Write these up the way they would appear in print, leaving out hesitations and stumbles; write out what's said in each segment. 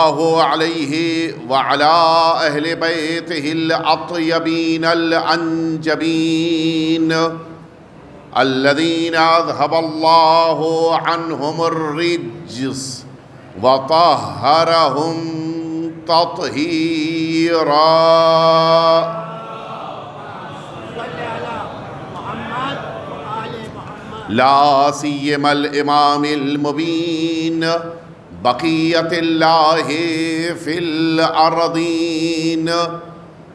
الله عليه وعلى أهل بيته الأطيبين الأنجبين الذين أذهب الله عنهم الرجس وطهرهم تطهيرا. لا سيما الإمام المبين بقية الله في الأرضين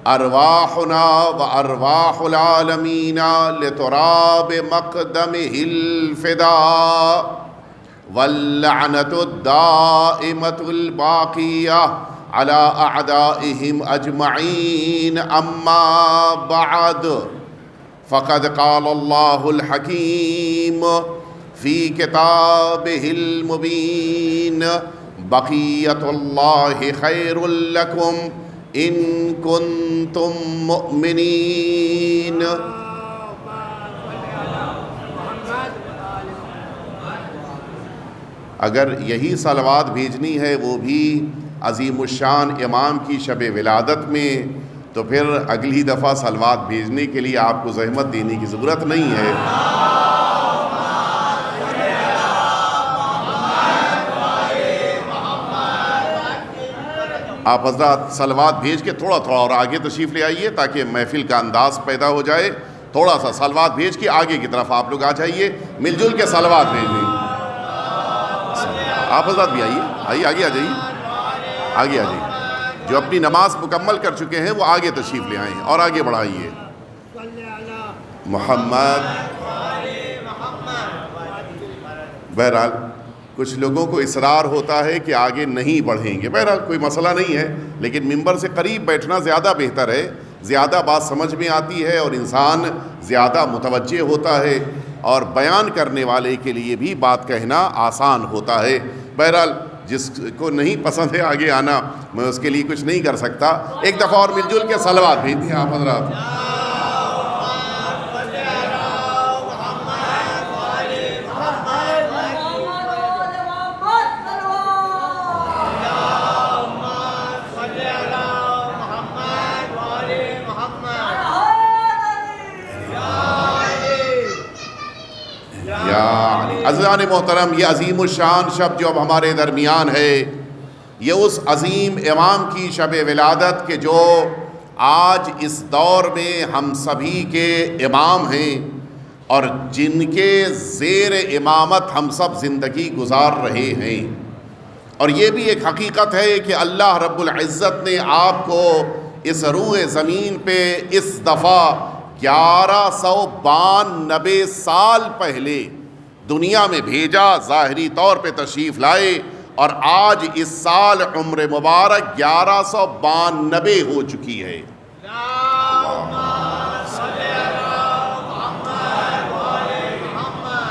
أرواحنا وأرواح العالمين لتراب مقدمه الفداء، واللعنة الدائمة الباقية على أعدائهم أجمعين. أما بعد، فقد قال الله الحكيم في كتابه المبين: بقية الله خير لكم إن كنتم مؤمنين. اگر یہی صلوات بھیجنی ہے وہ بھی عظیم الشان امام کی شب ولادت میں، تو پھر اگلی دفعہ صلوات بھیجنے کے لیے آپ کو زحمت دینے کی ضرورت نہیں ہے. آپ حضرات صلوات بھیج کے تھوڑا تھوڑا اور آگے تشریف لے آئیے تاکہ محفل کا انداز پیدا ہو جائے. تھوڑا سا صلوات بھیج کے آگے کی طرف آپ لوگ آ جائیے، مل جل کے صلوات بھیج لیں. آپ حضرات بھی آئیے، آئیے آگے آ جائیے، آگے آ جائیے. جو اپنی نماز مکمل کر چکے ہیں وہ آگے تشریف لے آئیں اور آگے بڑھائیے. محمد. بہرحال کچھ لوگوں کو اصرار ہوتا ہے کہ آگے نہیں بڑھیں گے. بہرحال کوئی مسئلہ نہیں ہے، لیکن ممبر سے قریب بیٹھنا زیادہ بہتر ہے، زیادہ بات سمجھ میں آتی ہے اور انسان زیادہ متوجہ ہوتا ہے، اور بیان کرنے والے کے لیے بھی بات کہنا آسان ہوتا ہے. بہرحال جس کو نہیں پسند ہے آگے آنا، میں اس کے لیے کچھ نہیں کر سکتا. ایک دفعہ اور مل جل کے صلوات بھیج دیں آپ حضرات. عزیزان محترم، یہ عظیم الشان شب جو اب ہمارے درمیان ہے، یہ اس عظیم امام کی شب ولادت کے جو آج اس دور میں ہم سبھی کے امام ہیں اور جن کے زیر امامت ہم سب زندگی گزار رہے ہیں. اور یہ بھی ایک حقیقت ہے کہ اللہ رب العزت نے آپ کو اس روئے زمین پہ اس دفعہ 1192 سال پہلے دنیا میں بھیجا، ظاہری طور پہ تشریف لائے، اور آج اس سال عمر مبارک 1192 ہو چکی ہے.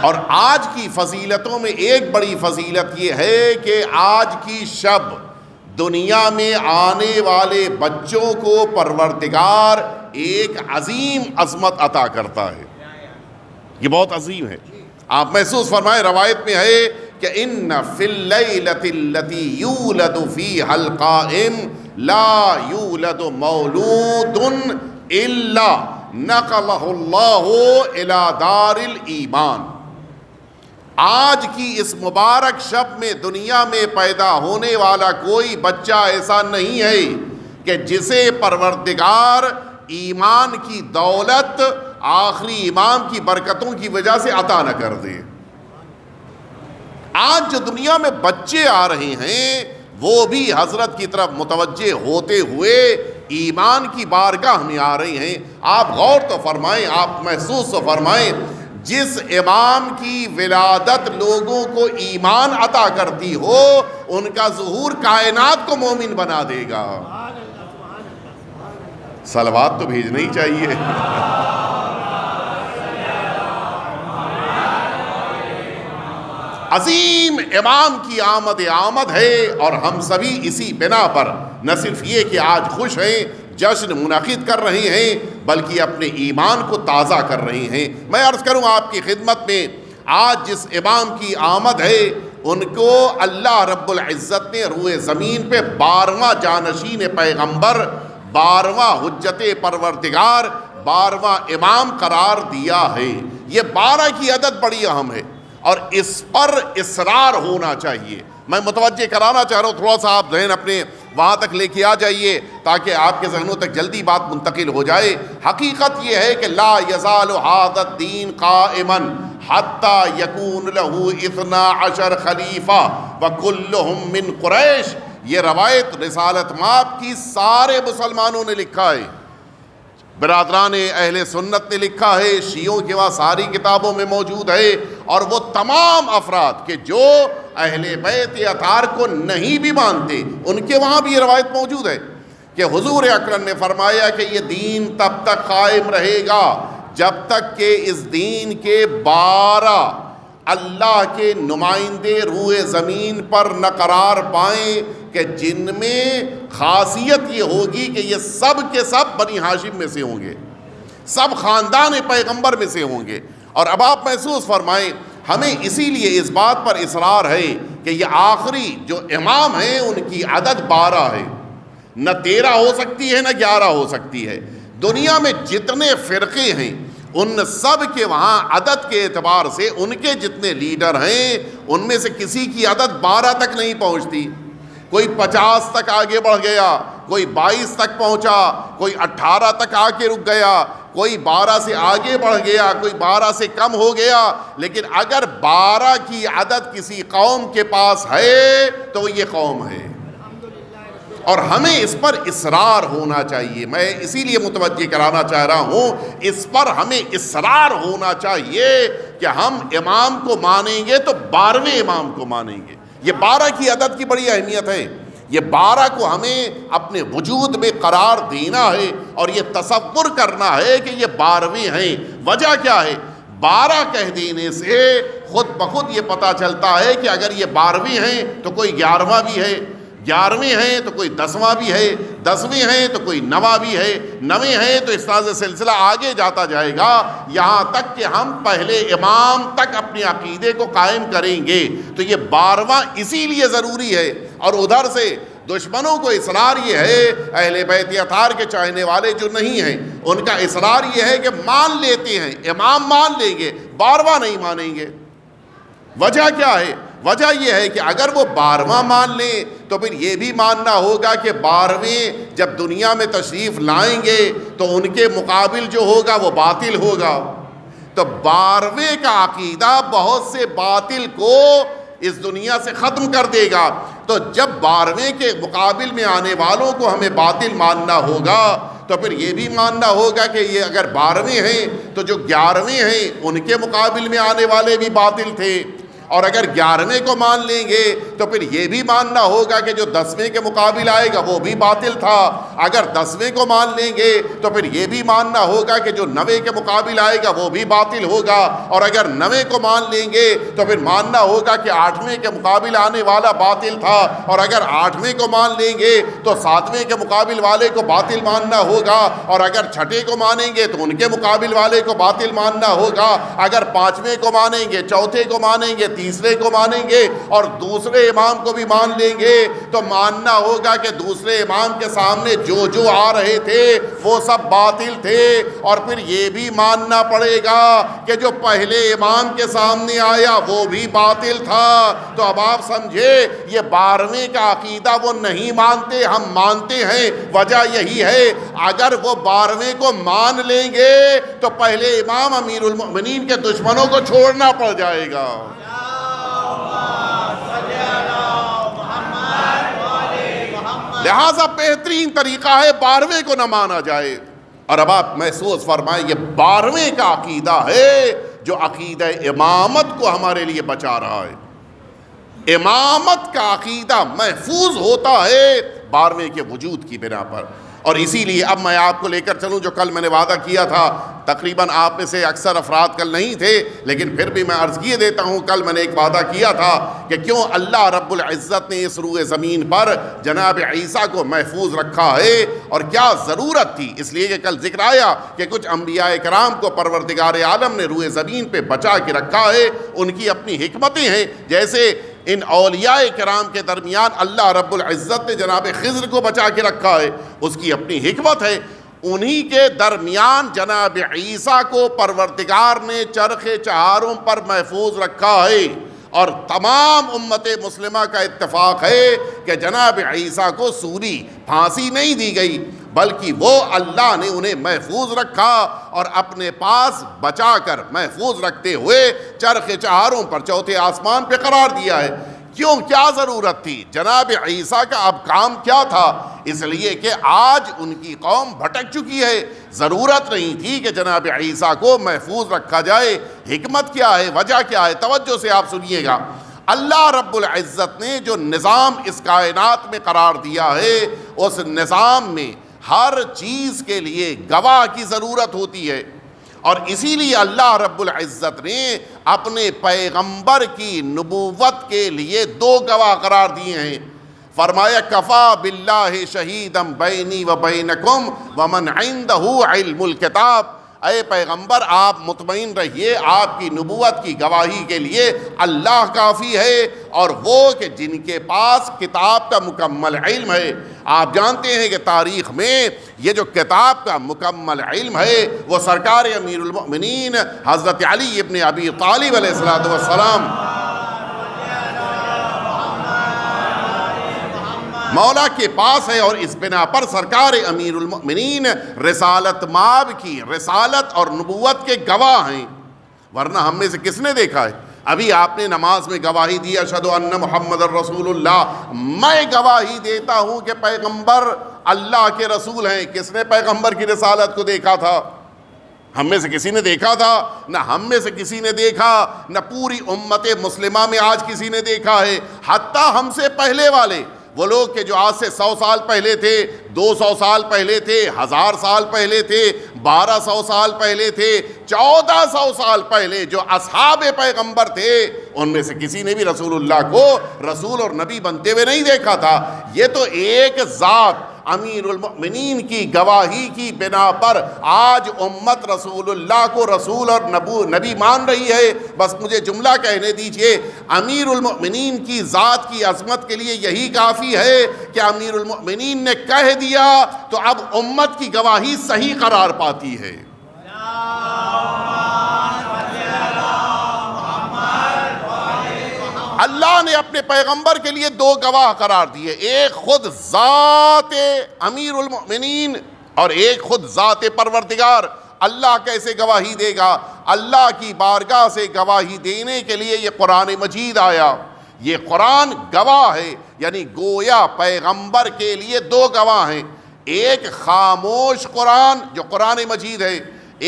اور آج کی فضیلتوں میں ایک بڑی فضیلت یہ ہے کہ آج کی شب دنیا میں آنے والے بچوں کو پروردگار ایک عظیم عظمت عطا کرتا ہے. یہ بہت عظیم ہے. آپ محسوس فرمائیں، روایت میں ہے کہ ان فی اللیلۃ التی یولد فیہا القائم لا یولد مولود الا نقلہ اللہ الی دار الایمان. آج کی اس مبارک شب میں دنیا میں پیدا ہونے والا کوئی بچہ ایسا نہیں ہے کہ جسے پروردگار ایمان کی دولت آخری امام کی برکتوں کی وجہ سے عطا نہ کر دے. آج جو دنیا میں بچے آ رہے ہیں وہ بھی حضرت کی طرف متوجہ ہوتے ہوئے ایمان کی بارگاہ میں آ رہے ہیں. آپ غور تو فرمائیں، آپ محسوس تو فرمائیں، جس امام کی ولادت لوگوں کو ایمان عطا کرتی ہو ان کا ظہور کائنات کو مومن بنا دے گا. صلوات تو بھیجنا ہی چاہیے. عظیم امام کی آمد ہے، اور ہم سبھی اسی بنا پر نہ صرف یہ کہ آج خوش ہیں، جشن منعقد کر رہے ہیں، بلکہ اپنے ایمان کو تازہ کر رہے ہیں. میں عرض کروں آپ کی خدمت میں، آج جس امام کی آمد ہے ان کو اللہ رب العزت نے روئے زمین پہ 12واں جانشین پیغمبر، 12واں حجت پروردگار، 12واں امام قرار دیا ہے۔ یہ 12 کی عدد بڑی اہم ہے اور اس پر اصرار ہونا چاہیے۔ میں متوجہ کرانا چاہ رہا ہوں، تھوڑا سا آپ ذہن اپنے وہاں تک لے کے آ جائیے تاکہ آپ کے ذہنوں تک جلدی بات منتقل ہو جائے۔ حقیقت یہ ہے کہ لا یزال ھذا الدین قائما حتی یکون لہ 12 خلیفہ وکلہم من قریش۔ یہ روایت رسالت مآب کی سارے مسلمانوں نے لکھا ہے، برادران اہل سنت نے لکھا ہے، شیعوں کے وہاں ساری کتابوں میں موجود ہے، اور وہ تمام افراد کہ جو اہل بیت اطہار کو نہیں بھی مانتے ان کے وہاں بھی یہ روایت موجود ہے کہ حضور اکرم نے فرمایا کہ یہ دین تب تک قائم رہے گا جب تک کہ اس دین کے 12 اللہ کے نمائندے روئے زمین پر نہ قرار پائیں کہ جن میں خاصیت یہ ہوگی کہ یہ سب کے سب بنی ہاشم میں سے ہوں گے، سب خاندان پیغمبر میں سے ہوں گے۔ اور اب آپ محسوس فرمائیں، ہمیں اسی لیے اس بات پر اصرار ہے کہ یہ آخری جو امام ہیں ان کی عدد 12 ہے، نہ 13 ہو سکتی ہے نہ 11 ہو سکتی ہے۔ دنیا میں جتنے فرقے ہیں ان سب کے وہاں عدد کے اعتبار سے ان کے جتنے لیڈر ہیں ان میں سے کسی کی عدد 12 تک نہیں پہنچتی۔ کوئی 50 تک آگے بڑھ گیا، کوئی 22 تک پہنچا، کوئی 18 تک آ کے رک گیا، کوئی 12 سے آگے بڑھ گیا، کوئی 12 سے کم ہو گیا۔ لیکن اگر 12 کی عدد کسی قوم کے پاس ہے تو یہ قوم ہے، اور ہمیں اس پر اصرار ہونا چاہیے۔ میں اسی لیے متوجہ کرانا چاہ رہا ہوں، اس پر ہمیں اصرار ہونا چاہیے کہ ہم امام کو مانیں گے تو 12ویں امام کو مانیں گے۔ یہ 12 کی عدد کی بڑی اہمیت ہے، یہ 12 کو ہمیں اپنے وجود میں قرار دینا ہے اور یہ تصور کرنا ہے کہ یہ 12ویں ہیں۔ وجہ کیا ہے؟ 12 کہہ دینے سے خود بخود یہ پتہ چلتا ہے کہ اگر یہ 12ویں ہیں تو کوئی 11واں بھی ہے، 11ویں ہیں تو کوئی 10واں بھی ہے، 10ویں ہیں تو کوئی 9واں بھی ہے، 9ویں ہیں تو اس طرح سے سلسلہ آگے جاتا جائے گا یہاں تک کہ ہم پہلے امام تک اپنے عقیدے کو قائم کریں گے۔ تو یہ 12واں اسی لیے ضروری ہے۔ اور ادھر سے دشمنوں کو اصرار یہ ہے، اہل بیت اطہار کے چاہنے والے جو نہیں ہیں ان کا اصرار یہ ہے کہ مان لیتے ہیں، امام مان لیں گے، 12واں نہیں مانیں گے۔ وجہ کیا ہے؟ وجہ یہ ہے کہ اگر وہ 12واں مان لیں تو پھر یہ بھی ماننا ہوگا کہ 12ویں جب دنیا میں تشریف لائیں گے تو ان کے مقابل جو ہوگا وہ باطل ہوگا۔ تو 12ویں کا عقیدہ بہت سے باطل کو اس دنیا سے ختم کر دے گا۔ تو جب 12ویں کے مقابل میں آنے والوں کو ہمیں باطل ماننا ہوگا تو پھر یہ بھی ماننا ہوگا کہ یہ اگر 12ویں ہیں تو جو 11ویں ہیں ان کے مقابل میں آنے والے بھی باطل تھے، اور اگر 11ویں کو مان لیں گے تو پھر یہ بھی ماننا ہوگا کہ جو 10ویں کے مقابل آئے گا وہ بھی باطل تھا۔ اگر 10ویں کو مان لیں گے تو پھر یہ بھی ماننا ہوگا کہ جو 9ویں کے مقابل آئے گا وہ بھی باطل ہوگا، اور اگر 9ویں کو مان لیں گے تو پھر ماننا ہوگا کہ 8ویں کے مقابل آنے والا باطل تھا، اور اگر 8ویں کو مان لیں گے تو 7ویں کے مقابل والے کو باطل ماننا ہوگا، اور اگر 6ٹھے کو مانیں گے تو ان کے مقابل والے کو باطل ماننا ہوگا، اگر 5ویں کو مانیں گے، چوتھے کو مانیں گے، تیسرے کو مانیں گے اور دوسرے امام کو بھی مان لیں گے، تو ماننا ہوگا کہ دوسرے امام کے سامنے جو جو آ رہے تھے وہ سب باطل تھے، اور پھر یہ بھی ماننا پڑے گا کہ جو پہلے امام کے سامنے آیا وہ بھی باطل تھا۔ تو اب آپ سمجھے یہ 12ویں کا عقیدہ وہ نہیں مانتے، ہم مانتے ہیں۔ وجہ یہی ہے اگر وہ 12ویں کو مان لیں گے تو پہلے امام امیر المؤمنین کے دشمنوں کو چھوڑنا پڑ جائے گا۔ لہذا بہترین طریقہ ہے 12ویں کو نہ مانا جائے۔ اور اب آپ محسوس فرمائیں یہ 12ویں کا عقیدہ ہے جو عقیدہ امامت کو ہمارے لیے بچا رہا ہے۔ امامت کا عقیدہ محفوظ ہوتا ہے 12ویں کے وجود کی بنا پر۔ اور اسی لیے اب میں آپ کو لے کر چلوں جو کل میں نے وعدہ کیا تھا، تقریباً آپ میں سے اکثر افراد کل نہیں تھے لیکن پھر بھی میں عرض کیے دیتا ہوں، کل میں نے ایک وعدہ کیا تھا کہ کیوں اللہ رب العزت نے اس روئے زمین پر جناب عیسیٰ کو محفوظ رکھا ہے اور کیا ضرورت تھی۔ اس لیے کہ کل ذکر آیا کہ کچھ انبیاء کرام کو پروردگار عالم نے روئے زمین پہ بچا کے رکھا ہے، ان کی اپنی حکمتیں ہیں۔ جیسے ان اولیاء کرام کے درمیان اللہ رب العزت نے جناب خضر کو بچا کے رکھا ہے، اس کی اپنی حکمت ہے۔ انہی کے درمیان جناب عیسیٰ کو پروردگار نے چرخ چہارم پر محفوظ رکھا ہے، اور تمام امت مسلمہ کا اتفاق ہے کہ جناب عیسیٰ کو سولی پھانسی نہیں دی گئی، بلکہ وہ اللہ نے انہیں محفوظ رکھا اور اپنے پاس بچا کر محفوظ رکھتے ہوئے چرخ چہاروں پر چوتھے آسمان پہ قرار دیا ہے۔ کیوں؟ کیا ضرورت تھی؟ جناب عیسیٰ کا اب کام کیا تھا؟ اس لیے کہ آج ان کی قوم بھٹک چکی ہے، ضرورت نہیں تھی کہ جناب عیسیٰ کو محفوظ رکھا جائے۔ حکمت کیا ہے؟ وجہ کیا ہے؟ توجہ سے آپ سنیے گا۔ اللہ رب العزت نے جو نظام اس کائنات میں قرار دیا ہے، اس نظام میں ہر چیز کے لیے گواہ کی ضرورت ہوتی ہے، اور اسی لیے اللہ رب العزت نے اپنے پیغمبر کی نبوت کے لیے دو گواہ قرار دیے ہیں۔ فرمایا کفا باللہ شہیدم بینی و بینکم ومن عندہ علم الکتاب، اے پیغمبر آپ مطمئن رہیے، آپ کی نبوت کی گواہی کے لیے اللہ کافی ہے، اور وہ کہ جن کے پاس کتاب کا مکمل علم ہے۔ آپ جانتے ہیں کہ تاریخ میں یہ جو کتاب کا مکمل علم ہے وہ سرکار امیر المؤمنین حضرت علی ابن ابی طالب علیہ السلام مولا کے پاس ہے، اور اس بنا پر سرکار امیر المؤمنین رسالت مآب کی رسالت اور نبوت کے گواہ ہیں، ورنہ ہم میں سے کس نے دیکھا ہے؟ ابھی آپ نے نماز میں گواہی دی اشہد ان محمد الرسول اللہ، میں گواہی دیتا ہوں کہ پیغمبر اللہ کے رسول ہیں۔ کس نے پیغمبر کی رسالت کو دیکھا تھا؟ ہم میں سے کسی نے دیکھا تھا؟ نہ ہم میں سے کسی نے دیکھا، نہ پوری امت مسلمہ میں آج کسی نے دیکھا ہے۔ حتیٰ ہم سے پہلے والے وہ لوگ کہ جو آج سے 100 سال پہلے تھے، 200 سال پہلے تھے، 1000 سال پہلے تھے، 1200 سال پہلے تھے، 1400 سال پہلے جو اصحاب پیغمبر تھے، ان میں سے کسی نے بھی رسول اللہ کو رسول اور نبی بنتے ہوئے نہیں دیکھا تھا۔ یہ تو ایک ذات امیر المؤمنین کی گواہی کی بنا پر آج امت رسول اللہ کو رسول اور نبی مان رہی ہے۔ بس مجھے جملہ کہنے دیجئے، امیر المؤمنین کی ذات کی عظمت کے لیے یہی کافی ہے کہ امیر المؤمنین نے کہہ دیا تو اب امت کی گواہی صحیح قرار پاتی ہے۔ اللہ نے اپنے پیغمبر کے لیے دو گواہ قرار دیے، ایک خود ذات امیر المؤمنین اور ایک خود ذات پروردگار۔ اللہ کیسے گواہی دے گا؟ اللہ کی بارگاہ سے گواہی دینے کے لیے یہ قرآن مجید آیا۔ یہ قرآن گواہ ہے، یعنی گویا پیغمبر کے لیے دو گواہ ہیں، ایک خاموش قرآن جو قرآن مجید ہے،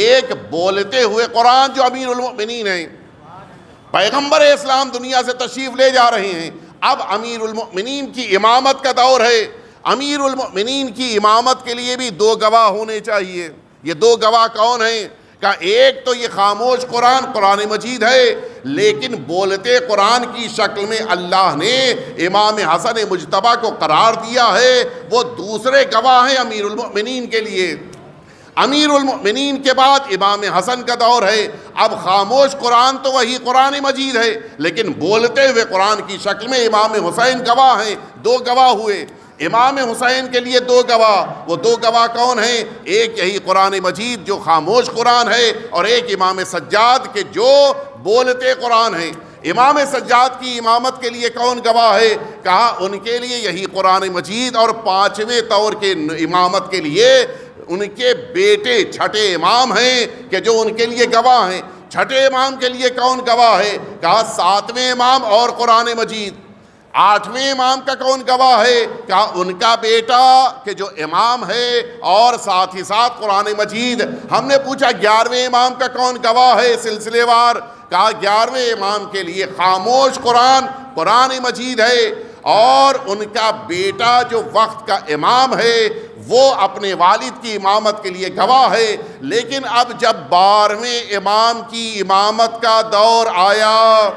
ایک بولتے ہوئے قرآن جو امیر المؤمنین ہیں۔ پیغمبر اسلام دنیا سے تشریف لے جا رہے ہیں، اب امیر المؤمنین کی امامت کا دور ہے۔ امیر المؤمنین کی امامت کے لیے بھی دو گواہ ہونے چاہیے۔ یہ دو گواہ کون ہیں؟ کہ ایک تو یہ خاموش قرآن قرآن مجید ہے، لیکن بولتے قرآن کی شکل میں اللہ نے امام حسن مجتبیٰ کو قرار دیا ہے، وہ دوسرے گواہ ہیں امیر المؤمنین کے لیے۔ امیر المؤمنین کے بعد امام حسن کا دور ہے۔ اب خاموش قرآن تو وہی قرآن مجید ہے، لیکن بولتے ہوئے قرآن کی شکل میں امام حسین گواہ ہیں۔ دو گواہ ہوئے، امام حسین کے لیے دو گواہ۔ وہ دو گواہ کون ہیں؟ ایک یہی قرآن مجید جو خاموش قرآن ہے، اور ایک امام سجاد کے جو بولتے قرآن ہیں۔ امام سجاد کی امامت کے لیے کون گواہ ہے؟ کہا ان کے لیے یہی قرآن مجید، اور پانچویں طور کے امامت کے لیے ان کے بیٹے چھٹے امام ہیں کہ جو ان کے لیے گواہ ہیں۔ چھٹے امام کے لیے کون گواہ ہے؟ کہا ساتویں امام اور قرآن مجید۔ آٹھویں امام کا کون گواہ ہے؟ کہا ان کا بیٹا کہ جو امام ہے اور ساتھ ہی ساتھ قرآن مجید۔ ہم نے پوچھا 11ویں امام کا کون گواہ ہے سلسلے وار؟ کہا 11ویں امام کے لیے خاموش قرآن قرآن مجید ہے، اور ان کا بیٹا جو وقت کا امام ہے وہ اپنے والد کی امامت کے لیے گواہ ہے۔ لیکن اب جب 12ویں امام کی امامت کا دور آیا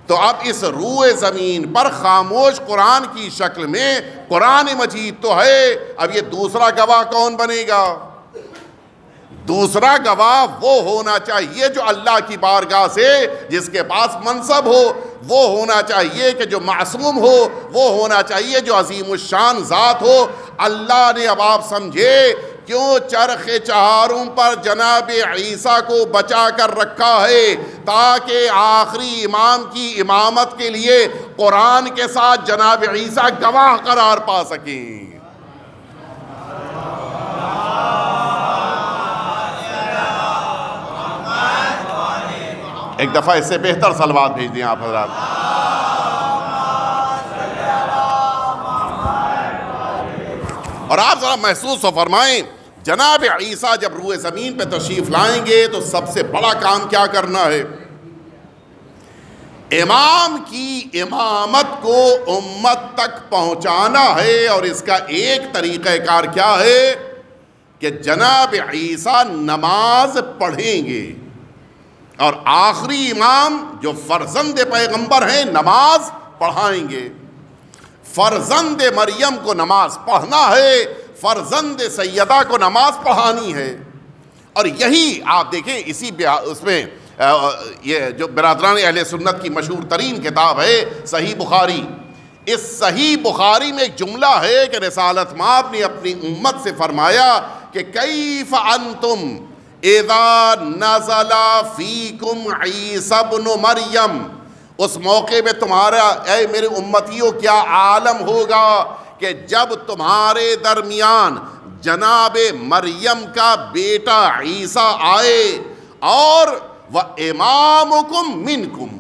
تو اب اس روئے زمین پر خاموش قرآن کی شکل میں قرآن مجید تو ہے، اب یہ دوسرا گواہ کون بنے گا؟ دوسرا گواہ وہ ہونا چاہیے جو اللہ کی بارگاہ سے جس کے پاس منصب ہو، وہ ہونا چاہیے کہ جو معصوم ہو، وہ ہونا چاہیے جو عظیم الشان ذات ہو۔ اللہ نے اب آپ سمجھے کیوں چرخ چہارم پر جناب عیسیٰ کو بچا کر رکھا ہے، تاکہ آخری امام کی امامت کے لیے قرآن کے ساتھ جناب عیسیٰ گواہ قرار پا سکیں۔ ایک دفعہ اس سے بہتر صلوات بھیج دیں آپ حضرات۔ اور آپ ذرا محسوس و فرمائیں، جناب عیسیٰ جب روئے زمین پہ تشریف لائیں گے تو سب سے بڑا کام کیا کرنا ہے؟ امام کی امامت کو امت تک پہنچانا ہے، اور اس کا ایک طریقہ کار کیا ہے کہ جناب عیسیٰ نماز پڑھیں گے، اور آخری امام جو فرزند پیغمبر ہیں نماز پڑھائیں گے۔ فرزند مریم کو نماز پڑھنا ہے، فرزند سیدہ کو نماز پڑھانی ہے۔ اور یہی آپ دیکھیں اسی اس میں یہ جو برادران اہل سنت کی مشہور ترین کتاب ہے صحیح بخاری، اس صحیح بخاری میں ایک جملہ ہے کہ رسالت مآب نے اپنی امت سے فرمایا کہ کیف انتم اذا نزل فیکم عیسی ابن مریم، اس موقع میں تمہارا اے میرے امتیوں کیا عالم ہوگا کہ جب تمہارے درمیان جناب مریم کا بیٹا عیسیٰ آئے اور وَإِمَامُكُم مِّنكُم،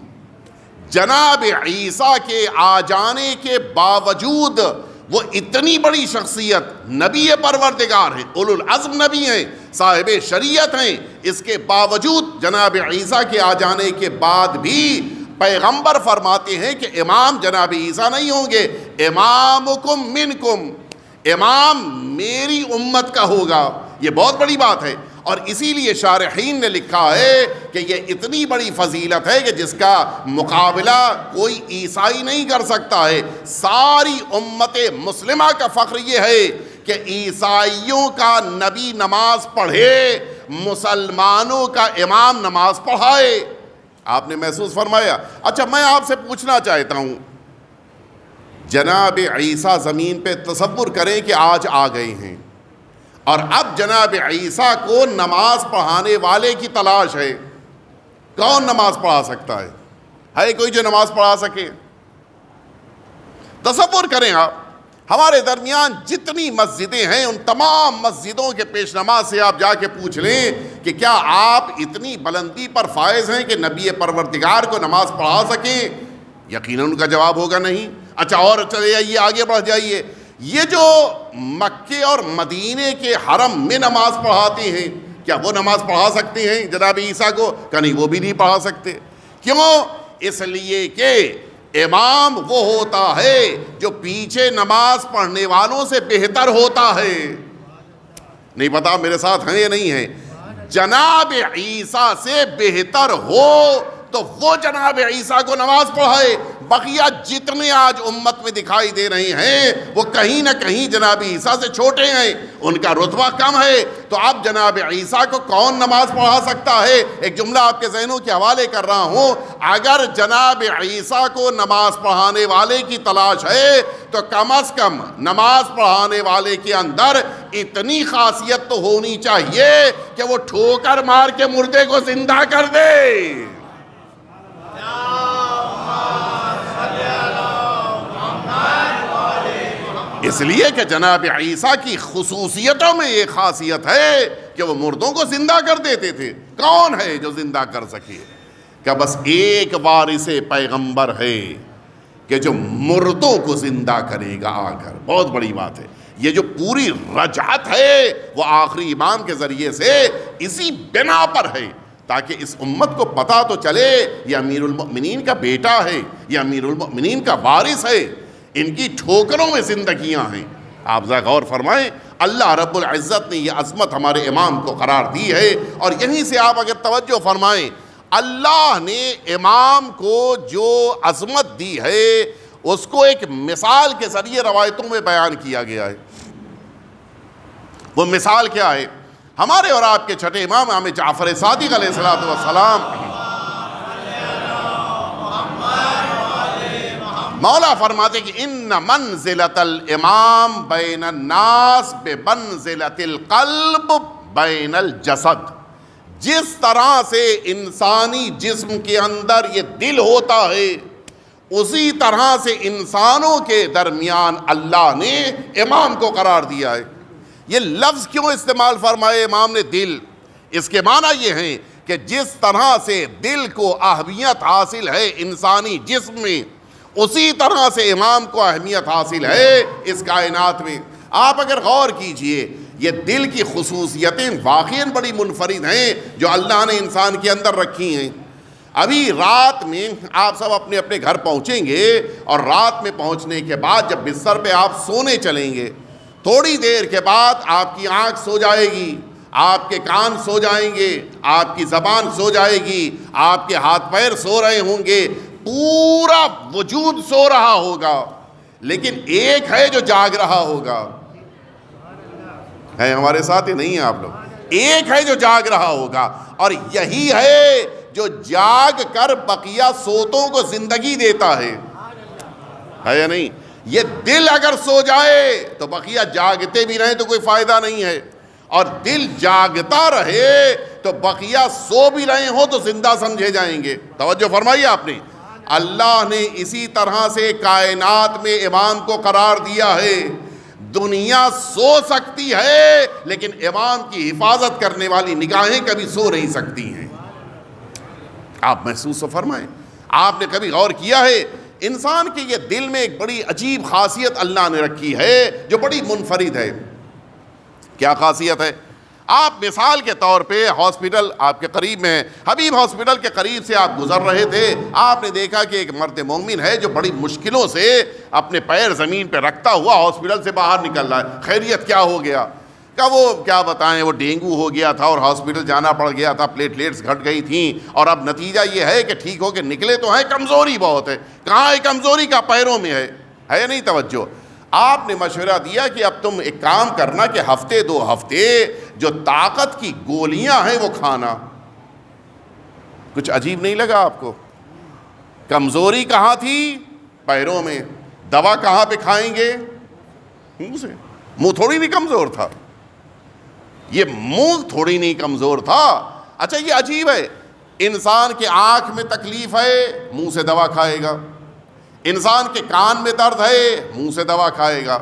جناب عیسیٰ کے آ جانے کے باوجود وہ اتنی بڑی شخصیت نبی پروردگار ہیں، اولو العزم نبی ہیں، صاحب شریعت ہیں، اس کے باوجود جناب عیسیٰ کے آ جانے کے بعد بھی پیغمبر فرماتے ہیں کہ امام جناب عیسیٰ نہیں ہوں گے، امامکم منکم، امام میری امت کا ہوگا۔ یہ بہت بڑی بات ہے، اور اسی لیے شارحین نے لکھا ہے کہ یہ اتنی بڑی فضیلت ہے کہ جس کا مقابلہ کوئی عیسائی نہیں کر سکتا ہے۔ ساری امت مسلمہ کا فخر یہ ہے کہ عیسائیوں کا نبی نماز پڑھے، مسلمانوں کا امام نماز پڑھائے۔ آپ نے محسوس فرمایا؟ اچھا میں آپ سے پوچھنا چاہتا ہوں، جناب عیسیٰ زمین پہ تصور کریں کہ آج آ گئے ہیں، اور اب جناب عیسیٰ کو نماز پڑھانے والے کی تلاش ہے، کون نماز پڑھا سکتا ہے کوئی جو نماز پڑھا سکے؟ تصور کریں آپ، ہمارے درمیان جتنی مسجدیں ہیں ان تمام مسجدوں کے پیش نماز سے آپ جا کے پوچھ لیں کہ کیا آپ اتنی بلندی پر فائز ہیں کہ نبی پروردگار کو نماز پڑھا سکیں؟ یقیناً ان کا جواب ہوگا نہیں۔ اچھا اور چلے جائیے، آگے بڑھ جائیے، یہ جو مکے اور مدینے کے حرم میں نماز پڑھاتے ہیں کیا وہ نماز پڑھا سکتے ہیں جناب عیسیٰ کو؟ کہ نہیں، وہ بھی نہیں پڑھا سکتے۔ کیوں؟ اس لیے کہ امام وہ ہوتا ہے جو پیچھے نماز پڑھنے والوں سے بہتر ہوتا ہے۔ نہیں پتا میرے ساتھ ہیں یا نہیں ہیں؟ جناب عیسیٰ سے بہتر ہو تو وہ جناب عیسیٰ کو نماز پڑھائے۔ بقیہ جتنے آج امت میں دکھائی دے رہے ہیں وہ کہیں نہ کہیں جناب عیسیٰ سے چھوٹے ہیں، ان کا رتبہ کم ہے۔ تو اب جناب عیسیٰ کو کون نماز پڑھا سکتا ہے؟ ایک جملہ آپ کے ذہنوں کے حوالے کر رہا ہوں، اگر جناب عیسیٰ کو نماز پڑھانے والے کی تلاش ہے تو کم از کم نماز پڑھانے والے کے اندر اتنی خاصیت تو ہونی چاہیے کہ وہ ٹھوکر مار کے مردے کو زندہ کر دے۔ اس لیے کہ جناب عیسیٰ کی خصوصیتوں میں یہ خاصیت ہے کہ وہ مردوں کو زندہ کر دیتے تھے۔ کون ہے جو زندہ کر سکے؟ کہ بس ایک وارث پیغمبر ہے کہ جو مردوں کو زندہ کرے گا آ کر۔ بہت بڑی بات ہے، یہ جو پوری رجعت ہے وہ آخری امام کے ذریعے سے اسی بنا پر ہے، تاکہ اس امت کو پتہ تو چلے یہ امیر المؤمنین کا بیٹا ہے، یہ امیر المؤمنین کا وارث ہے، ان کی ٹھوکروں میں زندگیاں ہیں۔ آپ ذرا غور فرمائیں، اللہ رب العزت نے یہ عظمت ہمارے امام کو قرار دی ہے، اور یہیں سے آپ اگر توجہ فرمائیں، اللہ نے امام کو جو عظمت دی ہے اس کو ایک مثال کے ذریعے روایتوں میں بیان کیا گیا ہے۔ وہ مثال کیا ہے؟ ہمارے اور آپ کے چھٹے امام امام جعفر صادق علیہ السلام، مولا فرماتے کہ ان منزلۃ الامام بین الناس بمنزلۃ القلب بین الجسد، جس طرح سے انسانی جسم کے اندر یہ دل ہوتا ہے، اسی طرح سے انسانوں کے درمیان اللہ نے امام کو قرار دیا ہے۔ یہ لفظ کیوں استعمال فرمائے امام نے دل؟ اس کے معنی یہ ہیں کہ جس طرح سے دل کو اہمیت حاصل ہے انسانی جسم میں، اسی طرح سے امام کو اہمیت حاصل ہے اس کائنات میں۔ آپ اگر غور کیجئے، یہ دل کی خصوصیتیں واقعاً بڑی منفرد ہیں جو اللہ نے انسان کے اندر رکھی ہیں۔ ابھی رات میں آپ سب اپنے اپنے گھر پہنچیں گے، اور رات میں پہنچنے کے بعد جب بستر پہ آپ سونے چلیں گے، تھوڑی دیر کے بعد آپ کی آنکھ سو جائے گی، آپ کے کان سو جائیں گے، آپ کی زبان سو جائے گی، آپ کے ہاتھ پیر سو رہے ہوں گے، پورا وجود سو رہا ہوگا، لیکن ایک ہے جو جاگ رہا ہوگا۔ ہے ہمارے ساتھ ہی نہیں ہیں آپ لوگ؟ ایک ہے جو جاگ رہا ہوگا، اور یہی ہے جو جاگ کر بقیہ سوتوں کو زندگی دیتا ہے یا نہیں؟ یہ دل اگر سو جائے تو بقیہ جاگتے بھی رہیں تو کوئی فائدہ نہیں ہے، اور دل جاگتا رہے تو بقیہ سو بھی رہے ہوں تو زندہ سمجھے جائیں گے۔ توجہ فرمائی آپ نے؟ اللہ نے اسی طرح سے کائنات میں امام کو قرار دیا ہے۔ دنیا سو سکتی ہے لیکن امام کی حفاظت کرنے والی نگاہیں کبھی سو نہیں سکتی ہیں۔ آپ محسوس فرمائیں، آپ نے کبھی غور کیا ہے انسان کے یہ دل میں ایک بڑی عجیب خاصیت اللہ نے رکھی ہے جو بڑی منفرد ہے۔ کیا خاصیت ہے؟ آپ مثال کے طور پہ ہاسپٹل آپ کے قریب میں ہے، حبیب ہاسپٹل کے قریب سے آپ گزر رہے تھے، آپ نے دیکھا کہ ایک مرد مومن ہے جو بڑی مشکلوں سے اپنے پیر زمین پہ رکھتا ہوا ہاسپٹل سے باہر نکل رہا ہے۔ خیریت کیا ہو گیا؟ کہ وہ کیا بتائیں، وہ ڈینگو ہو گیا تھا اور ہاسپٹل جانا پڑ گیا تھا، پلیٹلیٹس گھٹ گئی تھیں، اور اب نتیجہ یہ ہے کہ ٹھیک ہو کے نکلے تو ہیں، کمزوری بہت ہے۔ کہاں ہے کمزوری؟ کا پیروں میں ہے نہیں توجہ؟ آپ نے مشورہ دیا کہ اب تم ایک کام کرنا کہ ہفتے 2 ہفتے جو طاقت کی گولیاں ہیں وہ کھانا۔ کچھ عجیب نہیں لگا آپ کو؟ کمزوری کہاں تھی؟ پیروں میں۔ دوا کہاں پہ کھائیں گے؟ منہ سے۔ منہ تھوڑی نہیں کمزور تھا، یہ منہ تھوڑی نہیں کمزور تھا۔ اچھا یہ عجیب ہے، انسان کے آنکھ میں تکلیف ہے منہ سے دوا کھائے گا، انسان کے کان میں درد ہے منہ سے دوا کھائے گا،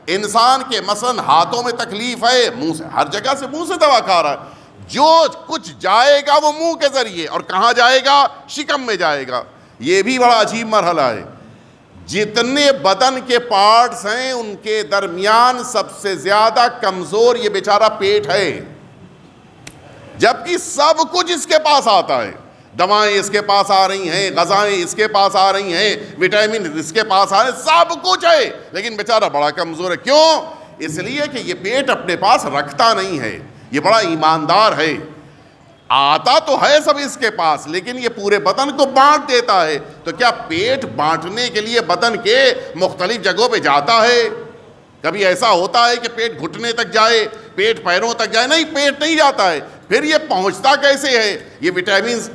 انسان کے مثلا ہاتھوں میں تکلیف ہے منہ سے، ہر جگہ سے منہ سے دوا کھا رہا ہے۔ جو کچھ جائے گا وہ منہ کے ذریعے، اور کہاں جائے گا؟ شکم میں جائے گا۔ یہ بھی بڑا عجیب مرحلہ ہے۔ جتنے بدن کے پارٹس ہیں ان کے درمیان سب سے زیادہ کمزور یہ بیچارہ پیٹ ہے، جبکہ سب کچھ اس کے پاس آتا ہے۔ دوائیں اس کے پاس آ رہی ہیں، غذائیں اس کے پاس آ رہی ہیں، وٹامن اس کے پاس آ رہے ہیں، سب کچھ ہے، لیکن بیچارہ بڑا کمزور ہے۔ کیوں؟ اس لیے کہ یہ پیٹ اپنے پاس رکھتا نہیں ہے، یہ بڑا ایماندار ہے، آتا تو ہے سب اس کے پاس لیکن یہ پورے بدن کو بانٹ دیتا ہے۔ تو کیا پیٹ بانٹنے کے لیے بدن کے مختلف جگہوں پہ جاتا ہے؟ کبھی ایسا ہوتا ہے کہ پیٹ گھٹنے تک جائے، پیٹ پیروں تک جائے؟ نہیں، پیٹ نہیں جاتا ہے۔ پھر یہ پہنچتا کیسے ہے؟ یہ وٹامنز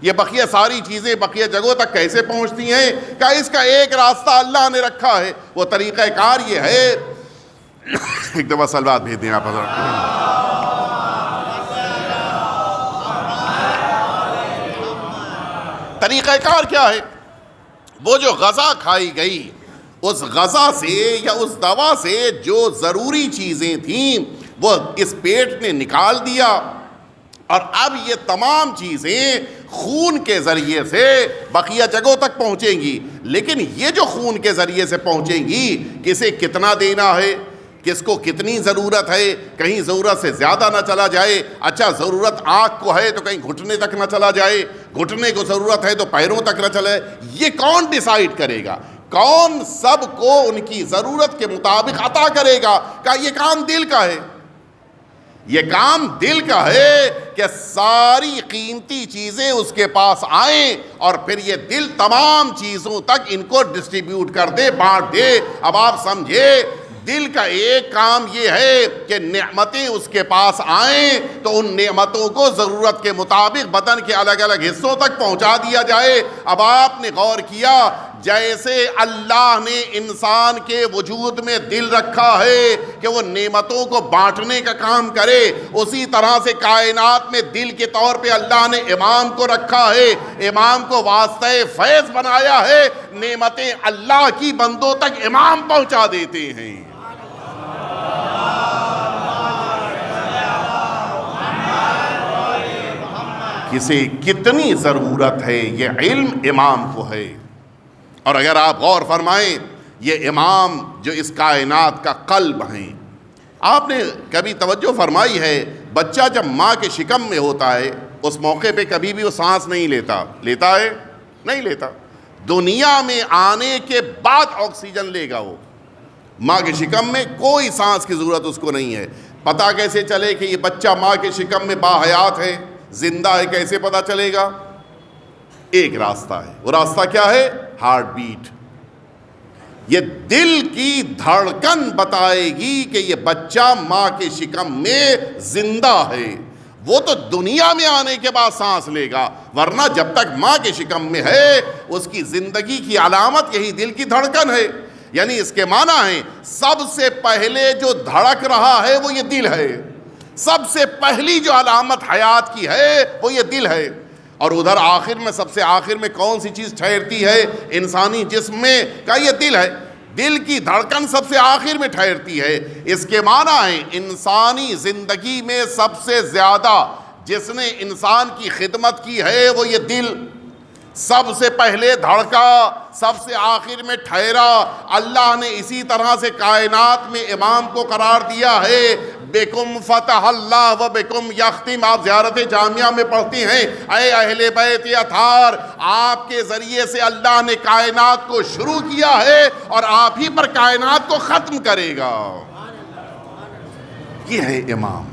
یہ بقیہ ساری چیزیں بقیہ جگہوں تک kیسے پہنچتی ہیں؟ کہ اس کا ایک راستہ اللہ نے رکھا ہے، وہ طریقہ کار یہ ہے۔ ایک دفعہ سلوات بھیج دیں آپ حضرات۔ طریقہ کار کیا ہے؟ وہ جو غذا کھائی گئی، اس غذا سے یا اس دوا سے جو ضروری چیزیں تھیں وہ اس پیٹ نے نکال دیا، اور اب یہ تمام چیزیں خون کے ذریعے سے بقیہ جگہوں تک پہنچیں گی۔ لیکن یہ جو خون کے ذریعے سے پہنچیں گی، کسے کتنا دینا ہے، کس کو کتنی ضرورت ہے، کہیں ضرورت سے زیادہ نہ چلا جائے۔ اچھا ضرورت آنکھ کو ہے تو کہیں گھٹنے تک نہ چلا جائے، گھٹنے کو ضرورت ہے تو پیروں تک نہ چلے۔ یہ کون ڈیسائیڈ کرے گا؟ کون سب کو ان کی ضرورت کے مطابق عطا کرے گا؟ کہ یہ کام دل کا ہے، یہ کام دل کا ہے کہ ساری قیمتی چیزیں اس کے پاس آئیں اور پھر یہ دل تمام چیزوں تک ان کو ڈسٹریبیوٹ کر دے، بانٹ دے۔ اب آپ سمجھے دل کا ایک کام یہ ہے کہ نعمتیں اس کے پاس آئیں تو ان نعمتوں کو ضرورت کے مطابق بدن کے الگ الگ حصوں تک پہنچا دیا جائے۔ اب آپ نے غور کیا، جیسے اللہ نے انسان کے وجود میں دل رکھا ہے کہ وہ نعمتوں کو بانٹنے کا کام کرے، اسی طرح سے کائنات میں دل کے طور پہ اللہ نے امام کو رکھا ہے، امام کو واسطہ فیض بنایا ہے، نعمتیں اللہ کی بندوں تک امام پہنچا دیتے ہیں۔ کسے کتنی ضرورت ہے، یہ علم امام کو ہے۔ اور اگر آپ غور فرمائیں، یہ امام جو اس کائنات کا قلب ہیں، آپ نے کبھی توجہ فرمائی ہے بچہ جب ماں کے شکم میں ہوتا ہے اس موقع پہ کبھی بھی وہ سانس نہیں لیتا ہے؟ نہیں لیتا۔ دنیا میں آنے کے بعد آکسیجن لے گا وہ، ماں کے شکم میں کوئی سانس کی ضرورت اس کو نہیں ہے۔ پتہ کیسے چلے کہ یہ بچہ ماں کے شکم میں باحیات ہے، زندہ ہے، کیسے پتہ چلے گا؟ ایک راستہ ہے، وہ راستہ کیا ہے؟ Heart beat. یہ دل کی دھڑکن بتائے گی کہ یہ بچہ ماں کے شکم میں زندہ ہے۔ وہ تو دنیا میں آنے کے بعد سانس لے گا، ورنہ جب تک ماں کے شکم میں ہے اس کی زندگی کی علامت یہی دل کی دھڑکن ہے۔ یعنی اس کے معنی ہے سب سے پہلے جو دھڑک رہا ہے وہ یہ دل ہے، سب سے پہلی جو علامت حیات کی ہے وہ یہ دل ہے۔ اور ادھر آخر میں، سب سے آخر میں کون سی چیز ٹھہرتی ہے انسانی جسم میں؟ کا یہ دل ہے، دل کی دھڑکن سب سے آخر میں ٹھہرتی ہے۔ اس کے معنی ہے انسانی زندگی میں سب سے زیادہ جس نے انسان کی خدمت کی ہے وہ یہ دل، سب سے پہلے دھڑکا، سب سے آخر میں ٹھہرا۔ اللہ نے اسی طرح سے کائنات میں امام کو قرار دیا ہے، بکم فتح اللہ و بکم یختم۔ آپ زیارت جامعہ میں پڑھتی ہیں، اے اہل بیت اطہار، آپ کے ذریعے سے اللہ نے کائنات کو شروع کیا ہے اور آپ ہی پر کائنات کو ختم کرے گا۔ یہ ہے امام۔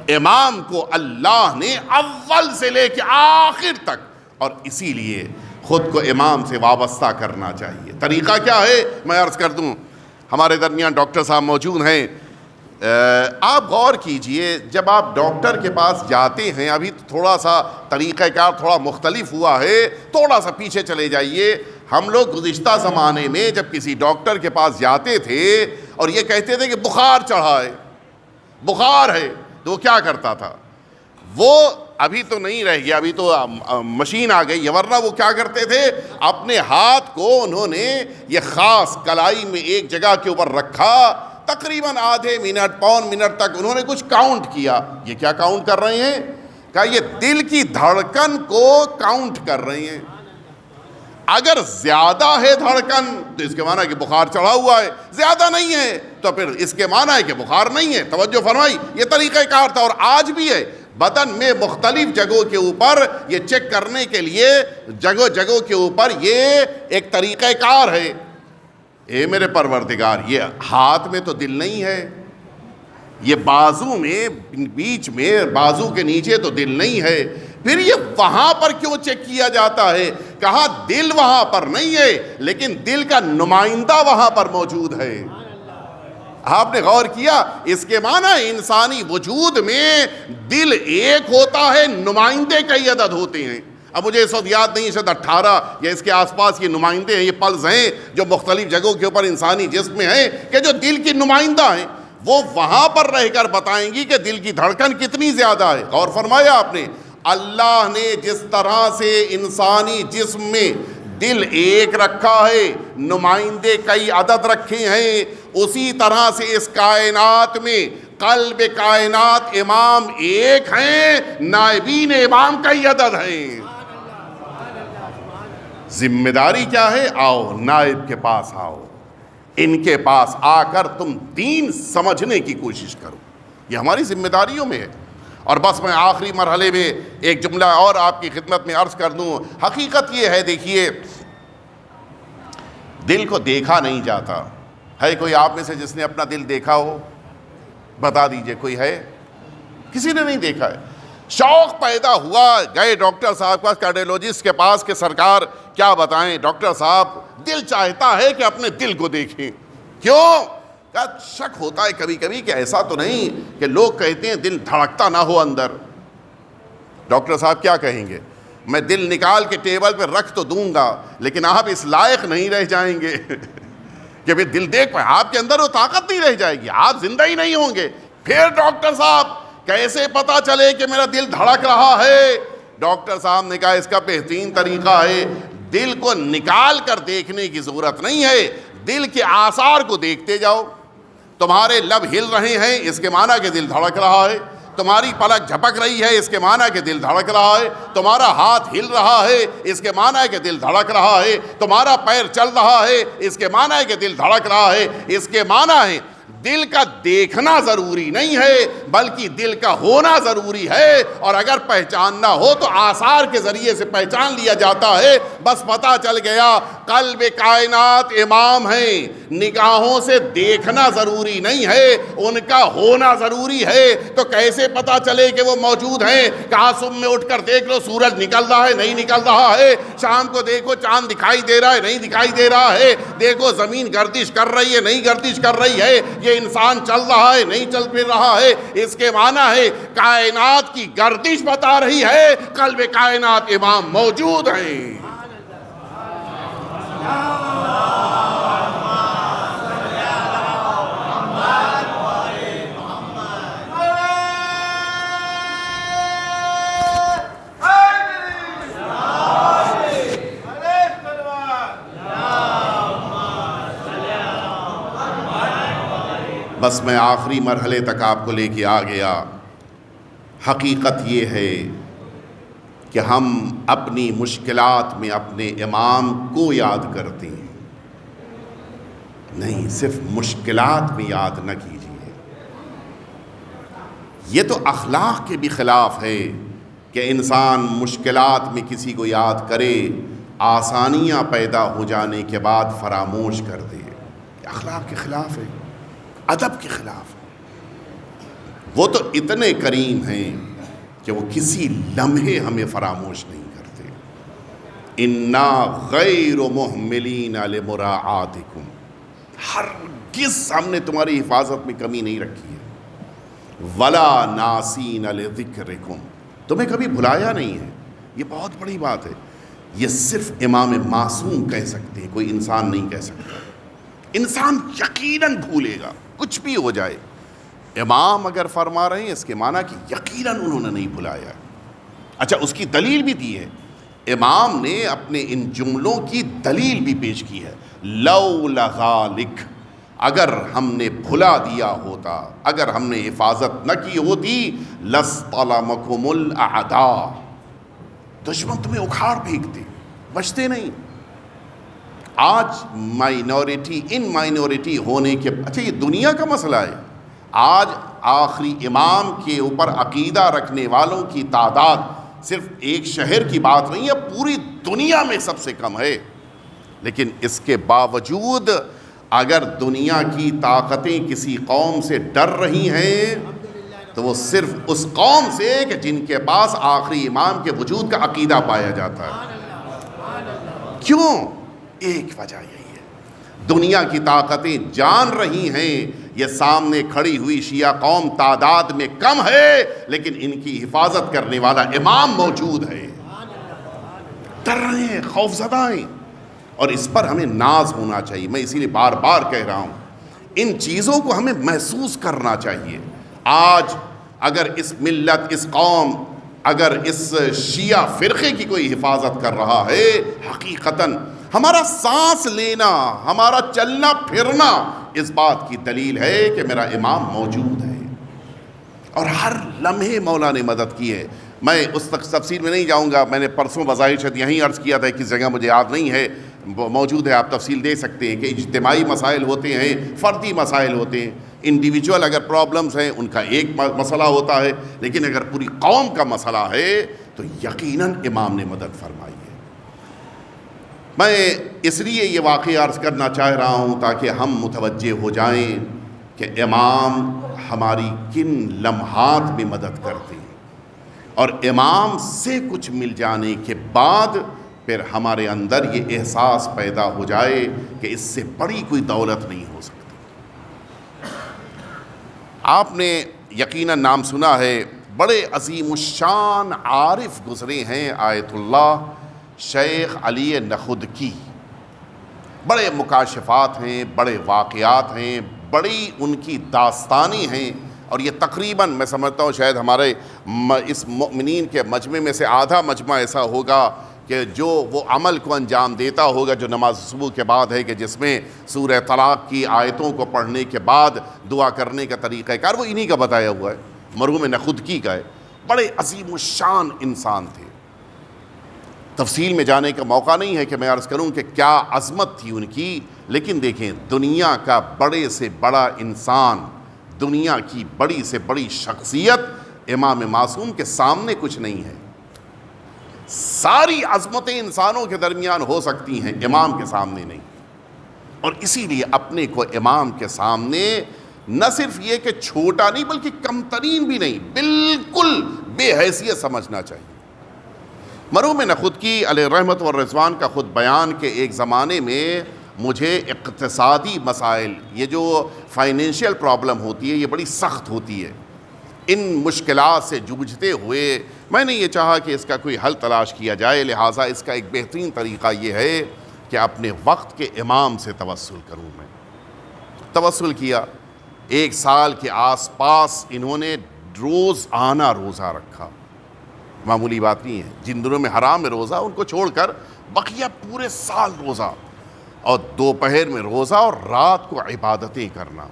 امام کو اللہ نے اول سے لے کے آخر تک، اور اسی لیے خود کو امام سے وابستہ کرنا چاہیے۔ طریقہ کیا ہے میں عرض کر دوں، ہمارے درمیان ڈاکٹر صاحب موجود ہیں، آپ غور کیجئے جب آپ ڈاکٹر کے پاس جاتے ہیں، ابھی تھوڑا سا طریقہ کار تھوڑا مختلف ہوا ہے، تھوڑا سا پیچھے چلے جائیے۔ ہم لوگ گزشتہ زمانے میں جب کسی ڈاکٹر کے پاس جاتے تھے اور یہ کہتے تھے کہ بخار چڑھا ہے، بخار ہے، تو وہ کیا کرتا تھا؟ وہ ابھی تو نہیں رہ گیا، ابھی تو مشین آ گئی ہے، ورنہ وہ کیا کرتے تھے؟ اپنے ہاتھ کو انہوں نے یہ خاص کلائی میں ایک جگہ کے اوپر رکھا، تقریباً آدھے منٹ پون منٹ تک انہوں نے کچھ کاؤنٹ کیا۔ یہ کیا کاؤنٹ کر رہے ہیں؟ کہا یہ دل کی دھڑکن کو کاؤنٹ کر رہے ہیں۔ اگر زیادہ ہے دھڑکن تو اس کے معنی ہے کہ بخار چڑھا ہوا ہے، زیادہ نہیں ہے تو پھر اس کے معنی ہے کہ بخار نہیں ہے۔ توجہ فرمائی، یہ طریقہ کار تھا اور آج بھی ہے۔ بدن میں مختلف جگہوں کے اوپر یہ چیک کرنے کے لیے جگہوں کے اوپر یہ ایک طریقہ کار ہے۔ اے میرے پروردگار، یہ ہاتھ میں تو دل نہیں ہے، یہ بازو میں بیچ میں بازو کے نیچے تو دل نہیں ہے، پھر یہ وہاں پر کیوں چیک کیا جاتا ہے؟ کہا دل وہاں پر نہیں ہے لیکن دل کا نمائندہ وہاں پر موجود ہے۔ آپ نے غور کیا؟ اس کے معنی انسانی وجود میں دل ایک ہوتا ہے، نمائندے کئی عدد ہوتے ہیں۔ اب مجھے اس وقت یاد نہیں، شاید 18 یا اس کے آس پاس یہ نمائندے ہیں، یہ پلز ہیں جو مختلف جگہوں کے اوپر انسانی جسم میں ہیں کہ جو دل کی نمائندہ ہیں، وہ وہاں پر رہ کر بتائیں گی کہ دل کی دھڑکن کتنی زیادہ ہے۔ غور فرمایا آپ نے؟ اللہ نے جس طرح سے انسانی جسم میں دل ایک رکھا ہے، نمائندے کئی عدد رکھے ہیں، اسی طرح سے اس کائنات میں قلب کائنات امام ایک ہیں، نائبین امام کئی عدد ہیں۔ ذمہ داری کیا ہے؟ آؤ نائب کے پاس آؤ، ان کے پاس آ کر تم دین سمجھنے کی کوشش کرو، یہ ہماری ذمہ داریوں میں ہے۔ اور بس میں آخری مرحلے میں ایک جملہ اور آپ کی خدمت میں عرض کر دوں۔ حقیقت یہ ہے، دیکھیے دل کو دیکھا نہیں جاتا ہے۔ کوئی آپ میں سے جس نے اپنا دل دیکھا ہو؟ بتا دیجئے، کوئی ہے؟ کسی نے نہیں دیکھا ہے۔ شوق پیدا ہوا، گئے ڈاکٹر صاحب کے پاس، کارڈیولوجسٹ کے پاس کہ سرکار کیا بتائیں ڈاکٹر صاحب، دل چاہتا ہے کہ اپنے دل کو دیکھیں۔ کیوں؟ کیا شک ہوتا ہے کبھی کبھی کہ ایسا تو نہیں کہ لوگ کہتے ہیں دل دھڑکتا نہ ہو اندر. ڈاکٹر صاحب کیا کہیں گے؟ میں دل نکال کے ٹیبل پہ رکھ تو دوں گا لیکن آپ اس لائق نہیں رہ جائیں گے کہ پھر دل دیکھ پائے. آپ کے اندر وہ طاقت نہیں رہ جائے گی, آپ زندہ ہی نہیں ہوں گے. پھر ڈاکٹر صاحب کیسے پتا چلے کہ میرا دل دھڑک رہا ہے؟ ڈاکٹر صاحب نے کہا اس کا بہترین طریقہ ہے, دل کو نکال کر دیکھنے کی ضرورت نہیں ہے, دل کے آثار کو دیکھتے جاؤ. تمہارے لب ہل رہے ہیں, اس کے معنی کہ دل دھڑک رہا ہے. تمہاری پلک جھپک رہی ہے, اس کے معنی کہ دل دھڑک رہا ہے. تمہارا ہاتھ ہل رہا ہے, اس کے معنی ہے کہ دل دھڑک رہا ہے. تمہارا پیر چل رہا ہے, اس کے معنی ہے کہ دل دھڑک رہا ہے. اس کے معنی ہے دل کا دیکھنا ضروری نہیں ہے بلکہ دل کا ہونا ضروری ہے. اور اگر پہچاننا ہو تو آثار کے ذریعے سے پہچان لیا جاتا ہے. بس پتہ چل گیا قلب کائنات امام ہیں, نگاہوں سے دیکھنا ضروری نہیں ہے, ان کا ہونا ضروری ہے. تو کیسے پتہ چلے کہ وہ موجود ہیں؟ کہا صبح میں اٹھ کر دیکھ لو سورج نکل رہا ہے نہیں نکل رہا ہے, شام کو دیکھو چاند دکھائی دے رہا ہے نہیں دکھائی دے رہا ہے, دیکھو زمین گردش کر رہی ہے نہیں گردش کر رہی ہے, یہ انسان چل رہا ہے نہیں چل پھر رہا ہے. اس کے معنی ہے کائنات کی گردش بتا رہی ہے, قلب کائنات امام موجود ہیں. بس میں آخری مرحلے تک آپ کو لے کے آ گیا. حقیقت یہ ہے کہ ہم اپنی مشکلات میں اپنے امام کو یاد کرتے ہیں, نہیں صرف مشکلات میں یاد نہ کیجیے. یہ تو اخلاق کے بھی خلاف ہے کہ انسان مشکلات میں کسی کو یاد کرے, آسانیاں پیدا ہو جانے کے بعد فراموش کر دے. یہ اخلاق کے خلاف ہے, ادب کے خلاف ہے. وہ تو اتنے کریم ہیں کہ وہ کسی لمحے ہمیں فراموش نہیں کرتے. انا غیر مہملین لمراعاتکم, ہرگز ہم نے تمہاری حفاظت میں کمی نہیں رکھی ہے. ولا ناسین لذکرکم, تمہیں کبھی بھلایا نہیں ہے. یہ بہت بڑی بات ہے. یہ صرف امام معصوم کہہ سکتے ہیں, کوئی انسان نہیں کہہ سکتا. انسان یقیناً بھولے گا کچھ بھی ہو جائے. امام اگر فرما رہے ہیں اس کے معنی کہ یقیناً انہوں نے نہیں بھلایا. اچھا اس کی دلیل بھی دی ہے. امام نے اپنے ان جملوں کی دلیل بھی پیش کی ہے. لو لذالک, اگر ہم نے بھلا دیا ہوتا, اگر ہم نے حفاظت نہ کی ہوتی, لَاصْطَلَمَكُمُ الْأَعْدَاءُ, دشمن تمہیں اکھاڑ پھینکتے, بچتے نہیں. آج مائنورٹی ان مائنورٹی ہونے کے, اچھا یہ دنیا کا مسئلہ ہے. آج آخری امام کے اوپر عقیدہ رکھنے والوں کی تعداد صرف ایک شہر کی بات نہیں ہے, پوری دنیا میں سب سے کم ہے. لیکن اس کے باوجود اگر دنیا کی طاقتیں کسی قوم سے ڈر رہی ہیں تو وہ صرف اس قوم سے کہ جن کے پاس آخری امام کے وجود کا عقیدہ پایا جاتا ہے. کیوں؟ ایک وجہ یہی ہے, دنیا کی طاقتیں جان رہی ہیں یہ سامنے کھڑی ہوئی شیعہ قوم تعداد میں کم ہے لیکن ان کی حفاظت کرنے والا امام موجود ہے. ڈر رہے ہیں, خوف زدہ ہیں, اور اس پر ہمیں ناز ہونا چاہیے. میں اسی لیے بار بار کہہ رہا ہوں ان چیزوں کو ہمیں محسوس کرنا چاہیے. آج اگر اس ملت, اس قوم, اگر اس شیعہ فرقے کی کوئی حفاظت کر رہا ہے, حقیقتاً ہمارا سانس لینا, ہمارا چلنا پھرنا اس بات کی دلیل ہے کہ میرا امام موجود ہے. اور ہر لمحے مولا نے مدد کی ہے. میں اس تفصیل میں نہیں جاؤں گا, میں نے پرسوں بظاہر شاید یہیں عرض کیا تھا, کس جگہ مجھے یاد نہیں ہے, موجود ہے, آپ تفصیل دے سکتے ہیں کہ اجتماعی مسائل ہوتے ہیں, فردی مسائل ہوتے ہیں. انڈیویجول اگر پرابلمز ہیں ان کا ایک مسئلہ ہوتا ہے, لیکن اگر پوری قوم کا مسئلہ ہے تو یقیناً امام نے مدد فرمائی ہے. میں اس لیے یہ واقعہ عرض کرنا چاہ رہا ہوں تاکہ ہم متوجہ ہو جائیں کہ امام ہماری کن لمحات میں مدد کرتے ہیں, اور امام سے کچھ مل جانے کے بعد پھر ہمارے اندر یہ احساس پیدا ہو جائے کہ اس سے بڑی کوئی دولت نہیں ہو سکتی. آپ نے یقیناً نام سنا ہے، بڑے عظیم الشان عارف گزرے ہیں آیت اللہ شیخ علی نخودکی. بڑے مکاشفات ہیں، بڑے واقعات ہیں، بڑی ان کی داستانیں ہیں. اور یہ تقریباً میں سمجھتا ہوں شاید ہمارے اس مؤمنین کے مجمع میں سے آدھا مجمع ایسا ہوگا کہ جو وہ عمل کو انجام دیتا ہوگا جو نماز صبح کے بعد ہے، کہ جس میں سورہ طلاق کی آیتوں کو پڑھنے کے بعد دعا کرنے کا طریقہ کار وہ انہی کا بتایا ہوا ہے، مرحوم نخودکی کا ہے. بڑے عظیم الشان انسان تھے. تفصیل میں جانے کا موقع نہیں ہے کہ میں عرض کروں کہ کیا عظمت تھی ان کی، لیکن دیکھیں دنیا کا بڑے سے بڑا انسان، دنیا کی بڑی سے بڑی شخصیت امام معصوم کے سامنے کچھ نہیں ہے. ساری عظمتیں انسانوں کے درمیان ہو سکتی ہیں، امام کے سامنے نہیں. اور اسی لیے اپنے کو امام کے سامنے نہ صرف یہ کہ چھوٹا نہیں بلکہ کمترین بھی نہیں، بالکل بے حیثیت سمجھنا چاہیے. مرحوم نخودکی علیہ رحمت و رضوان کا خود بیان کہ ایک زمانے میں مجھے اقتصادی مسائل، یہ جو فائنینشیل پرابلم ہوتی ہے یہ بڑی سخت ہوتی ہے، ان مشکلات سے جوجھتے ہوئے میں نے یہ چاہا کہ اس کا کوئی حل تلاش کیا جائے. لہٰذا اس کا ایک بہترین طریقہ یہ ہے کہ اپنے وقت کے امام سے توسل کروں. میں توسل کیا. 1 سال کے آس پاس انہوں نے روز آنا روزہ رکھا. معمولی بات نہیں ہے. جن دنوں میں حرام ہے روزہ ان کو چھوڑ کر بقیہ پورے سال روزہ، اور دوپہر میں روزہ اور رات کو عبادتیں کرنا،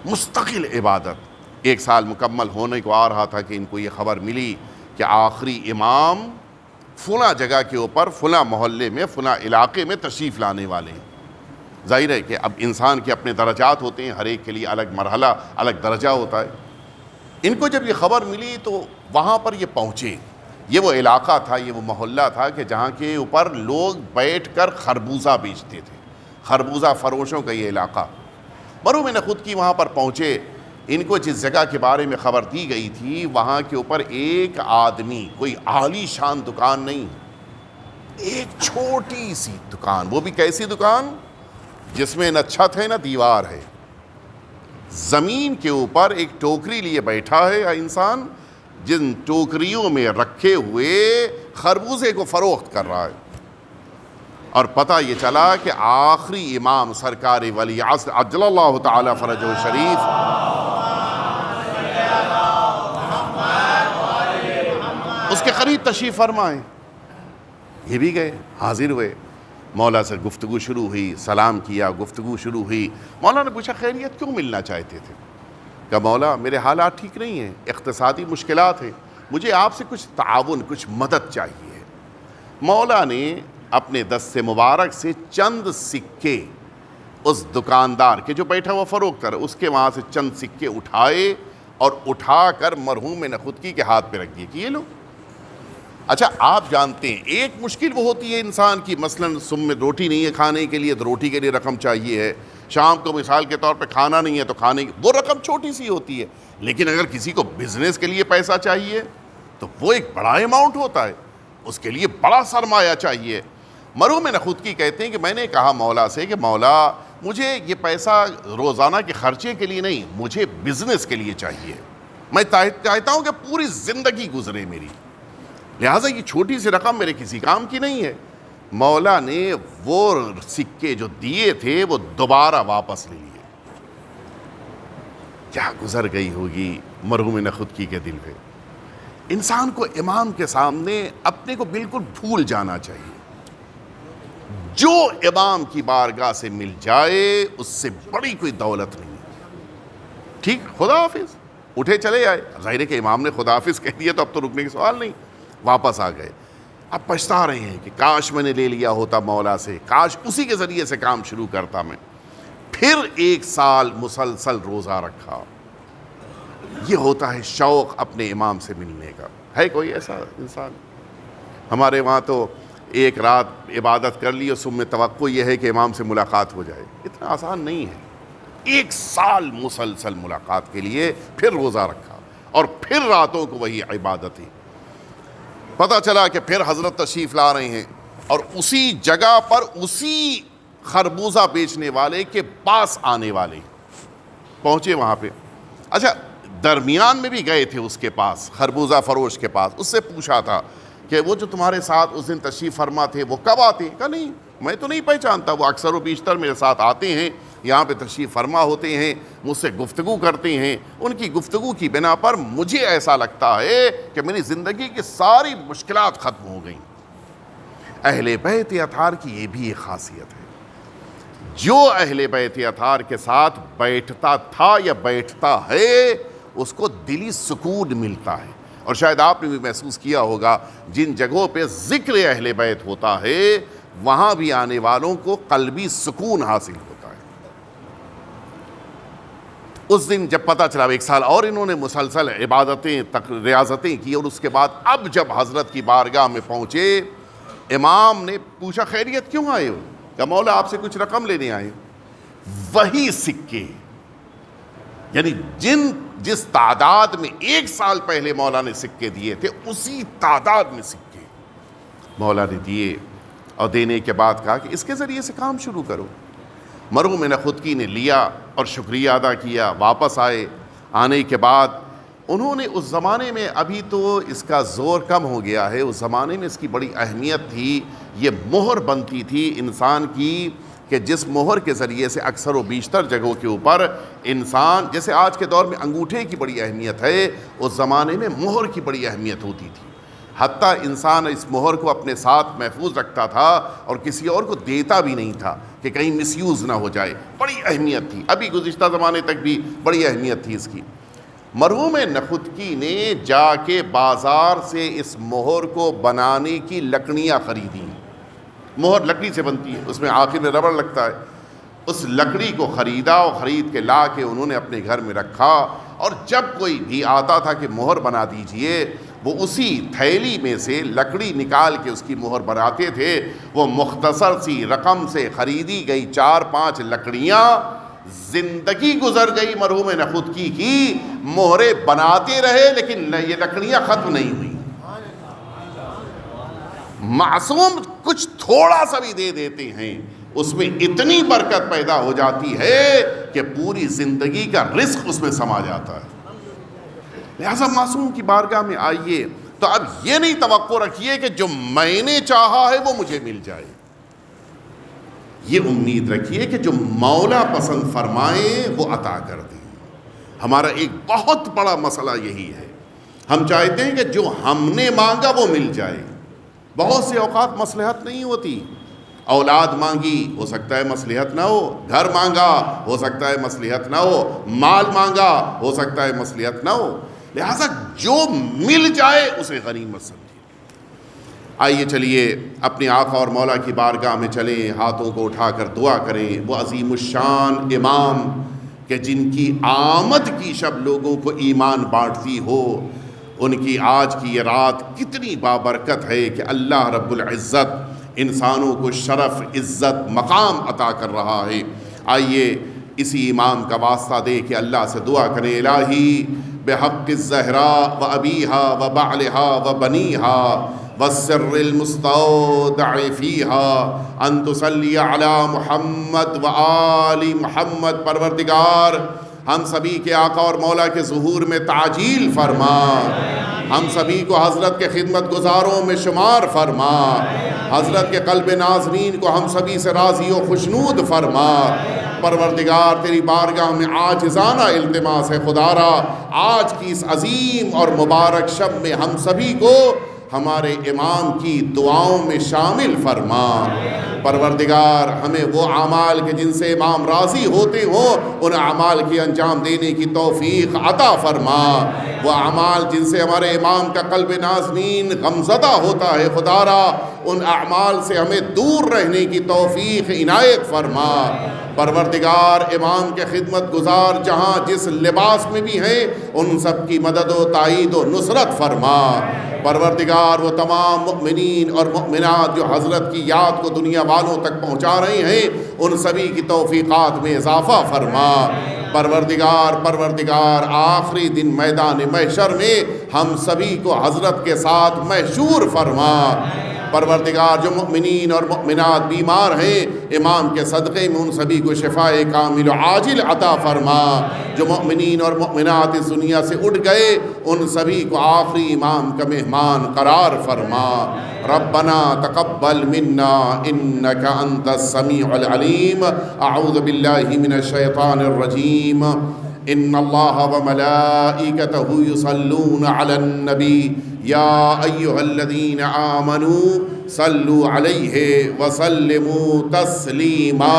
مستقل عبادت. 1 سال مکمل ہونے کو آ رہا تھا کہ ان کو یہ خبر ملی کہ آخری امام فلاں جگہ کے اوپر فلاں محلے میں فلاں علاقے میں تشریف لانے والے ہیں. ظاہر ہے کہ اب انسان کے اپنے درجات ہوتے ہیں، ہر ایک کے لیے الگ مرحلہ الگ درجہ ہوتا ہے. ان کو جب یہ خبر ملی تو وہاں پر یہ پہنچے. یہ وہ علاقہ تھا، یہ وہ محلہ تھا کہ جہاں کے اوپر لوگ بیٹھ کر خربوزہ بیچتے تھے، خربوزہ فروشوں کا یہ علاقہ. مرحوم نخودکی وہاں پر پہنچے. ان کو جس جگہ کے بارے میں خبر دی گئی تھی وہاں کے اوپر ایک آدمی، کوئی عالی شان دکان نہیں، ایک چھوٹی سی دکان، وہ بھی کیسی دکان جس میں نہ چھت ہے نہ دیوار ہے. زمین کے اوپر ایک ٹوکری لیے بیٹھا ہے انسان، جن ٹوکریوں میں رکھے ہوئے خربوزے کو فروخت کر رہا ہے. اور پتہ یہ چلا کہ آخری امام سرکار ولی عصر عجل اللہ تعالی فرجہ شریف اس کے قریب تشریف فرمائے. یہ بھی گئے، حاضر ہوئے. مولا سے گفتگو شروع ہوئی، سلام کیا، گفتگو شروع ہوئی. مولا نے پوچھا خیریت کیوں ملنا چاہتے تھے؟ کہ مولا میرے حالات ٹھیک نہیں ہیں، اقتصادی مشکلات ہیں، مجھے آپ سے کچھ تعاون، کچھ مدد چاہیے. مولا نے اپنے دست مبارک سے چند سکے اس دکاندار کے جو بیٹھا ہوا فروخت کر، اس کے وہاں سے چند سکے اٹھائے اور اٹھا کر مرحوم نخودکی کے ہاتھ پہ رکھ دیے کہ یہ لو. اچھا آپ جانتے ہیں ایک مشکل وہ ہوتی ہے انسان کی، مثلاً صبح میں روٹی نہیں ہے کھانے کے لیے تو روٹی کے لیے رقم چاہیے ہے، شام کو مثال کے طور پہ کھانا نہیں ہے تو کھانے کی وہ رقم چھوٹی سی ہوتی ہے. لیکن اگر کسی کو بزنس کے لیے پیسہ چاہیے تو وہ ایک بڑا اماؤنٹ ہوتا ہے، اس کے لیے بڑا سرمایہ چاہیے. مرحوم نخودکی کہتے ہیں کہ میں نے کہا مولا سے کہ مولا مجھے یہ پیسہ روزانہ کے خرچے کے لیے نہیں، مجھے بزنس کے لیے چاہیے. میں چاہتا ہوں کہ پوری زندگی گزرے میری، لہٰذا یہ چھوٹی سی رقم میرے کسی کام کی نہیں ہے. مولا نے وہ سکے جو دیے تھے وہ دوبارہ واپس لے لیے. کیا گزر گئی ہوگی مرحوم نخودکی کے دل پہ. انسان کو امام کے سامنے اپنے کو بالکل بھول جانا چاہیے. جو امام کی بارگاہ سے مل جائے اس سے بڑی کوئی دولت نہیں. ٹھیک، خدا حافظ، اٹھے چلے آئے. ظاہر ہے کہ امام نے خدا حافظ کہہ دیا تو اب تو رکنے کا سوال نہیں. واپس آ گئے. اب پچھتا رہے ہیں کہ کاش میں نے لے لیا ہوتا مولا سے، کاش اسی کے ذریعے سے کام شروع کرتا میں. پھر 1 سال مسلسل روزہ رکھا. یہ ہوتا ہے شوق اپنے امام سے ملنے کا. ہے کوئی ایسا انسان؟ ہمارے وہاں تو ایک رات عبادت کر لی اور صبح میں توقع یہ ہے کہ امام سے ملاقات ہو جائے. اتنا آسان نہیں ہے. 1 سال مسلسل ملاقات کے لیے پھر روزہ رکھا اور پھر راتوں کو وہی عبادتیں. پتہ چلا کہ پھر حضرت تشریف لا رہے ہیں اور اسی جگہ پر اسی خربوزہ بیچنے والے کے پاس آنے والے پہنچے. وہاں پہ اچھا درمیان میں بھی گئے تھے اس کے پاس، خربوزہ فروش کے پاس، اس سے پوچھا تھا کہ وہ جو تمہارے ساتھ اس دن تشریف فرما تھے وہ کب آتے ہیں؟ کہا نہیں میں تو نہیں پہچانتا، وہ اکثر و بیشتر میرے ساتھ آتے ہیں، یہاں پہ تشریف فرما ہوتے ہیں، مجھ سے گفتگو کرتے ہیں، ان کی گفتگو کی بنا پر مجھے ایسا لگتا ہے کہ میری زندگی کی ساری مشکلات ختم ہو گئیں۔ اہل بیت اطہار کی یہ بھی ایک خاصیت ہے، جو اہل بیت اطہار کے ساتھ بیٹھتا تھا یا بیٹھتا ہے اس کو دلی سکون ملتا ہے۔ اور شاید آپ نے بھی محسوس کیا ہوگا جن جگہوں پہ ذکر اہل بیت ہوتا ہے وہاں بھی آنے والوں کو قلبی سکون حاصل ہوتا ہے۔ اس دن جب پتہ چلا، ایک سال اور انہوں نے مسلسل عبادتیں ریاضتیں کی، اور اس کے بعد اب جب حضرت کی بارگاہ میں پہنچے، امام نے پوچھا خیریت کیوں آئے ہو؟ کہ مولا آپ سے کچھ رقم لینے آئے۔ وہی سکے، یعنی جس تعداد میں ایک سال پہلے مولا نے سکے دیے تھے اسی تعداد میں سکے مولا نے دیے، اور دینے کے بعد کہا کہ اس کے ذریعے سے کام شروع کرو۔ مرحوم نخودکی نے لیا اور شکریہ ادا کیا، واپس آئے۔ آنے کے بعد انہوں نے اس زمانے میں، ابھی تو اس کا زور کم ہو گیا ہے، اس زمانے میں اس کی بڑی اہمیت تھی، یہ مہر بنتی تھی انسان کی، کہ جس مہر کے ذریعے سے اکثر و بیشتر جگہوں کے اوپر انسان، جیسے آج کے دور میں انگوٹھے کی بڑی اہمیت ہے، اس زمانے میں مہر کی بڑی اہمیت ہوتی تھی، حتیٰ انسان اس مہر کو اپنے ساتھ محفوظ رکھتا تھا اور کسی اور کو دیتا بھی نہیں تھا کہ کہیں مس یوز نہ ہو جائے، بڑی اہمیت تھی، ابھی گزشتہ زمانے تک بھی بڑی اہمیت تھی اس کی۔ مرحوم نخودکی نے جا کے بازار سے اس مہر کو بنانے کی لکڑیاں خریدیں۔ مہر لکڑی سے بنتی ہے، اس میں آخر میں ربڑ لگتا ہے، اس لکڑی کو خریدا اور خرید کے لا کے انہوں نے اپنے گھر میں رکھا، اور جب کوئی بھی آتا تھا کہ مہر بنا دیجئے، وہ اسی تھیلی میں سے لکڑی نکال کے اس کی مہر بناتے تھے۔ وہ مختصر سی رقم سے خریدی گئی 4-5 لکڑیاں، زندگی گزر گئی مرحوم نخودکی کی، مہریں بناتے رہے لیکن یہ لکڑیاں ختم نہیں ہوئی۔ معصوم کچھ تھوڑا سا بھی دے دیتے ہیں، اس میں اتنی برکت پیدا ہو جاتی ہے کہ پوری زندگی کا رزق اس میں سما جاتا ہے۔ لہذا معصوم کی بارگاہ میں آئیے تو اب یہ نہیں توقع رکھیے کہ جو میں نے چاہا ہے وہ مجھے مل جائے، یہ امید رکھیے کہ جو مولا پسند فرمائے وہ عطا کر دیں۔ ہمارا ایک بہت بڑا مسئلہ یہی ہے، ہم چاہتے ہیں کہ جو ہم نے مانگا وہ مل جائے۔ بہت سے اوقات مصلحت نہیں ہوتی، اولاد مانگی ہو سکتا ہے مصلحت نہ ہو، گھر مانگا ہو سکتا ہے مصلحت نہ ہو، مال مانگا ہو سکتا ہے مصلحت نہ ہو، لہٰذا جو مل جائے اسے غنیمت سمجھیں۔ آئیے چلیے اپنے آقا اور مولا کی بارگاہ میں چلیں، ہاتھوں کو اٹھا کر دعا کریں۔ وہ عظیم الشان امام کہ جن کی آمد کی شب لوگوں کو ایمان بانٹتی ہو، ان کی آج کی یہ رات کتنی بابرکت ہے کہ اللہ رب العزت انسانوں کو شرف، عزت، مقام عطا کر رہا ہے۔ آئیے اسی امام کا واسطہ دے کہ اللہ سے دعا کریں، الہی بحق الزہراء و ابیہا و بعلہا و بنیہا والسر المستودع فیہا ان تصلی علی محمد و آل محمد۔ پروردگار ہم سبھی کے آقا اور مولا کے ظہور میں تعجیل فرما، ہم سبھی کو حضرت کے خدمت گزاروں میں شمار فرما، حضرت کے قلب ناظرین کو ہم سبھی سے راضی و خوشنود فرما۔ پروردگار تیری بارگاہ میں عاجزانہ التماس ہے خدارا، آج کی اس عظیم اور مبارک شب میں ہم سبھی کو ہمارے امام کی دعاؤں میں شامل فرما۔ پروردگار ہمیں وہ اعمال کے جن سے امام راضی ہوتے ہوں ان اعمال کی انجام دینے کی توفیق عطا فرما، وہ اعمال جن سے ہمارے امام کا قلب نازنین غمزدہ ہوتا ہے خدارا ان اعمال سے ہمیں دور رہنے کی توفیق عنایت فرما۔ پروردگار امام کے خدمت گزار جہاں جس لباس میں بھی ہیں ان سب کی مدد و تائید و نصرت فرما۔ پروردگار وہ تمام مؤمنین اور مؤمنات جو حضرت کی یاد کو دنیا والوں تک پہنچا رہے ہیں ان سبھی کی توفیقات میں اضافہ فرما۔ پروردگار آخری دن میدان محشر میں ہم سبھی کو حضرت کے ساتھ محشور فرما۔ پروردگار جو مؤمنین اور مؤمنات بیمار ہیں امام کے صدقے میں ان سبھی کو شفائے کامل و عاجل عطا فرما، جو مؤمنین اور مؤمنات اس دنیا سے اٹھ گئے ان سبھی کو آخری امام کا مہمان قرار فرما۔ ربنا تقبل منا انك انت السمیع العلیم۔ اعوذ باللہ من الشیطان الرجیم۔ ان اللہ وملائکتہ یصلون علی النبی یا ایہا الذین آمنوا صلوا علیہ وسلموا تسلیما۔